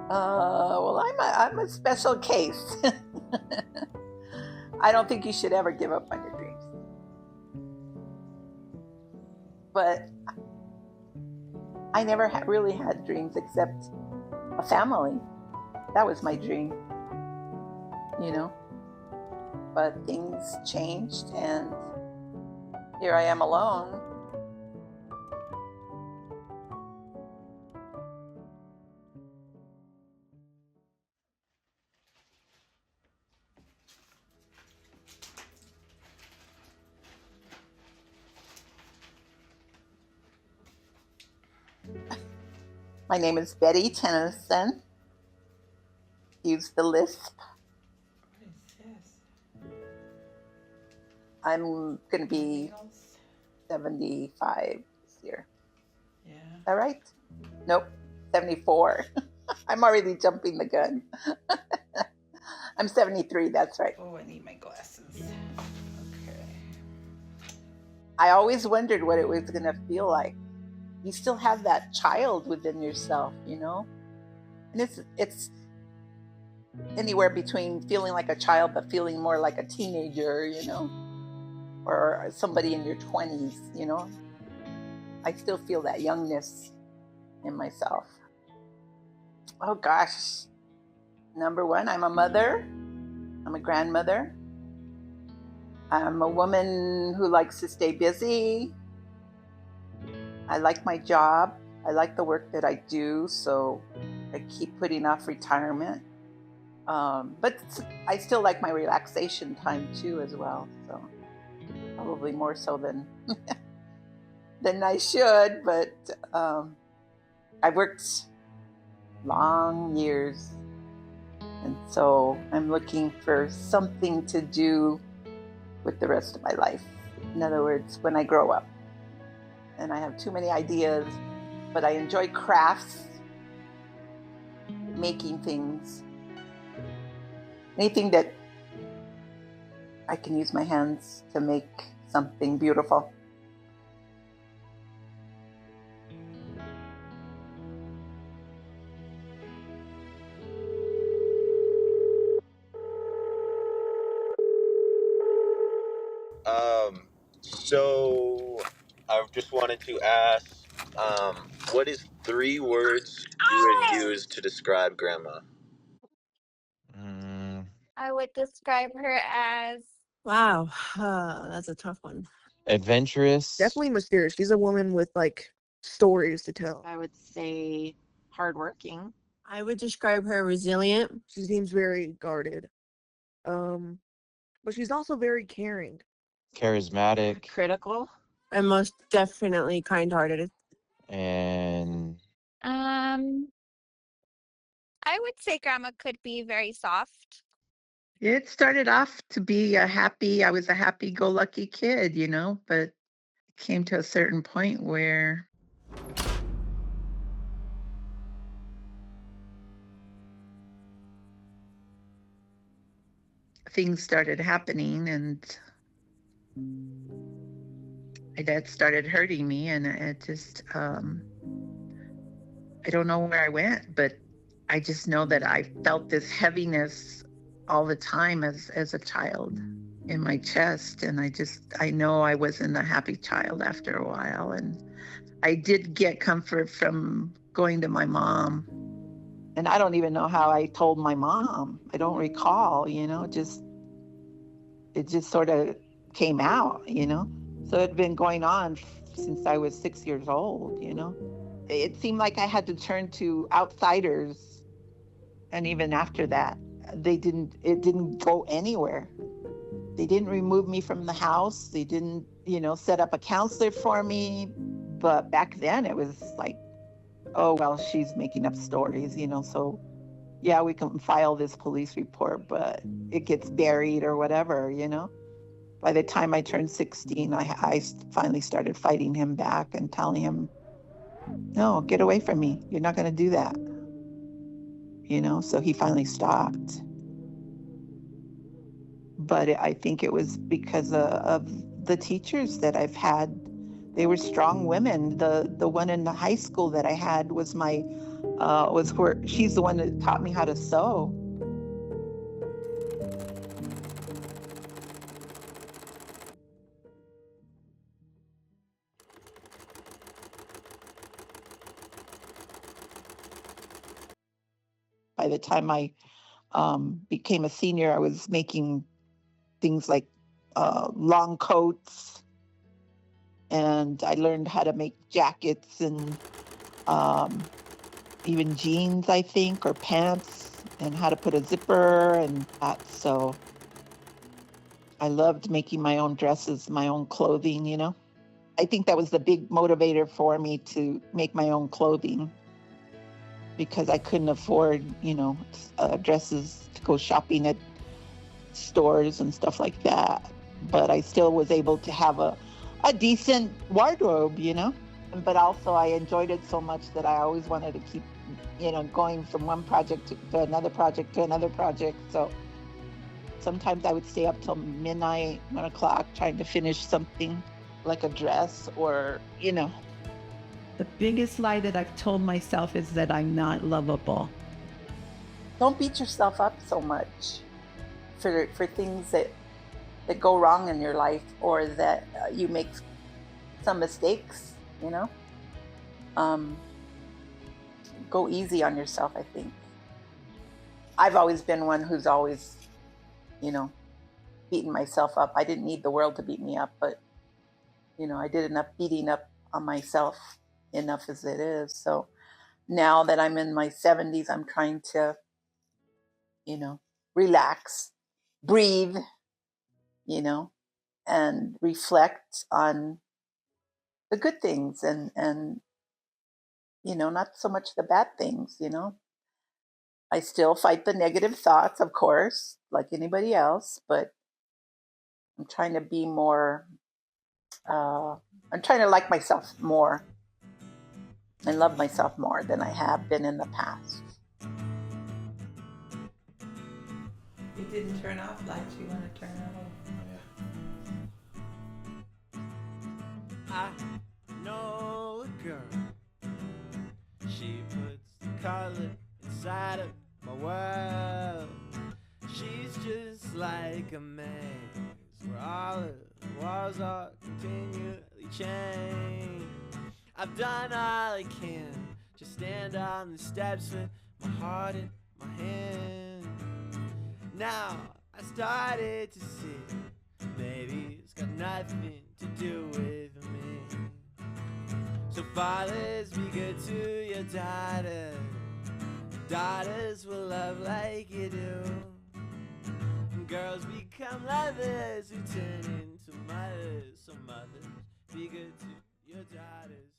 Well, I'm a special case. I don't think you should ever give up on your dreams. But I never really had dreams except a family. That was my dream, you know. But things changed, and here I am alone. My name is Betty Tennyson. Use the lisp. What is this? I'm going to be 75 this year. Yeah. Is that right? Nope, 74. I'm already jumping the gun. I'm 73, that's right. Oh, I need my glasses. Okay. I always wondered what it was going to feel like. You still have that child within yourself, you know? And it's anywhere between feeling like a child but feeling more like a teenager, you know? Or somebody in your 20s, you know? I still feel that youngness in myself. Oh gosh. Number one, I'm a mother. I'm a grandmother. I'm a woman who likes to stay busy. I like my job. I like the work that I do, so I keep putting off retirement. But I still like my relaxation time too as well. So probably more so than I should, but I've worked long years, and so I'm looking for something to do with the rest of my life. In other words, when I grow up. And I have too many ideas, but I enjoy crafts, making things, anything that I can use my hands to make something beautiful. So I just wanted to ask, what is 3 words you would use to describe Grandma? I would describe her as Wow, that's a tough one. Adventurous. Definitely mysterious. She's a woman with like stories to tell. I would say hardworking. I would describe her resilient. She seems very guarded. But she's also very caring. Charismatic. Critical. And most definitely kind-hearted. And I would say Grandma could be very soft. It started off to be I was a happy-go-lucky kid, you know, but it came to a certain point where things started happening, and my dad started hurting me, and it just, I don't know where I went, but I just know that I felt this heaviness all the time as a child in my chest, and I know I wasn't a happy child after a while, and I did get comfort from going to my mom. And I don't even know how I told my mom. I don't recall, you know, it just sort of came out, you know. So it had been going on since I was 6 years old, you know. It seemed like I had to turn to outsiders. And even after that, it didn't go anywhere. They didn't remove me from the house. They didn't, you know, set up a counselor for me. But back then it was like, oh, well, she's making up stories, you know, so yeah, we can file this police report, but it gets buried or whatever, you know. By the time I turned 16, I finally started fighting him back and telling him, no, get away from me. You're not going to do that. You know, so he finally stopped. But I think it was because of the teachers that I've had. They were strong women. The one in the high school that I had was my was where she's the one that taught me how to sew. By the time I became a senior, I was making things like long coats, and I learned how to make jackets and even jeans, I think, or pants, and how to put a zipper and that. So I loved making my own dresses, my own clothing, you know. I think that was the big motivator for me to make my own clothing, because I couldn't afford, you know, dresses to go shopping at stores and stuff like that. But I still was able to have a decent wardrobe, you know. But also I enjoyed it so much that I always wanted to keep, you know, going from one project to another project to another project. So sometimes I would stay up till midnight, 1 o'clock, trying to finish something like a dress or, you know. The biggest lie that I've told myself is that I'm not lovable. Don't beat yourself up so much for things that go wrong in your life, or that you make some mistakes, you know. Go easy on yourself, I think. I've always been one who's always, you know, beating myself up. I didn't need the world to beat me up, but, you know, I did enough beating up on myself enough as it is. So now that I'm in my 70s, I'm trying to, you know, relax, breathe, you know, and reflect on the good things and, you know, not so much the bad things, you know. I still fight the negative thoughts, of course, like anybody else, but I'm trying to be more, I'm trying to like myself more and love myself more than I have been in the past. You didn't turn off lights. You want to turn it off? I know a girl. She puts the color inside of my world. She's just like a maze where all of the walls are continually changed. I've done all I can, just stand on the steps with my heart in my hand. Now I started to see, maybe it's got nothing to do with me. So fathers, be good to your daughters. Daughters will love like you do. And girls become lovers who turn into mothers. So mothers, be good to your daughters.